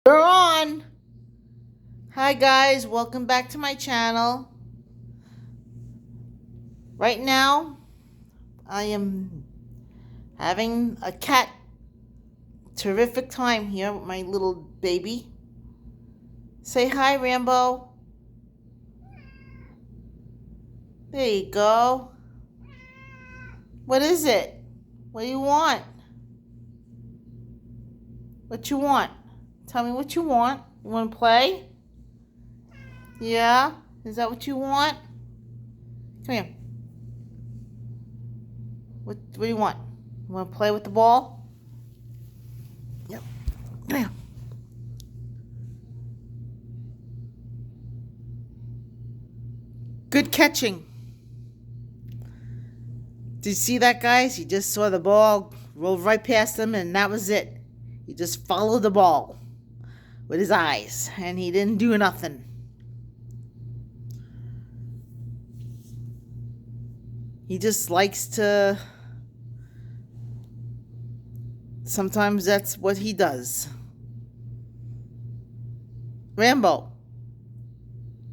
We're on. Hi guys, welcome back to my channel. Right now, I am having a cat terrific time here with my little baby. Say hi, Rambo. There you go. What is it? What do you want? What you want? Tell me what you want. You want to play? Yeah? Is that what you want? Come here. What do you want? You want to play with the ball? Yep. Come here. Good catching. Did you see that, guys? He just saw the ball roll right past him, and that was it. He just followed the ball with his eyes, and he didn't do nothing. He just likes to... Sometimes that's what he does. Rambo.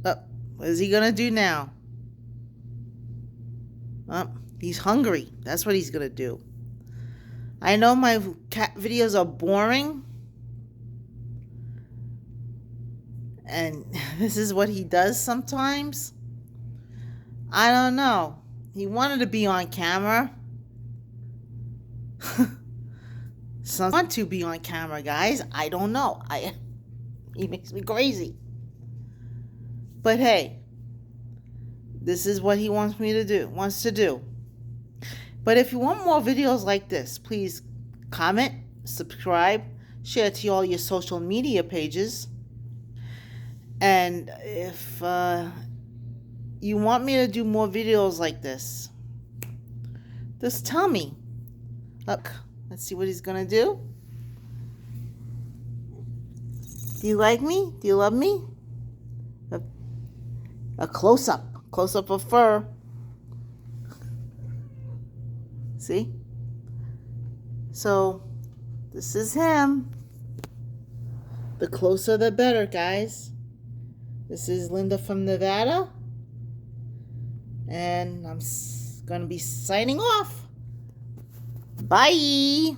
Oh, what is he gonna do now? Oh, he's hungry. That's what he's gonna do. I know my cat videos are boring. And this is what he does sometimes. I don't know. He wanted to be on camera. Some want to be on camera, guys. I don't know. He makes me crazy. But hey, this is what he wants to do. But if you want more videos like this, please comment, subscribe, share it to all your social media pages. And if you want me to do more videos like this, just tell me. Look, let's see what he's gonna do. Do you like me? Do you love me? A close-up of fur. See? So, this is him. The closer the better, guys. This is Linda from Nevada. And I'm going to be signing off. Bye.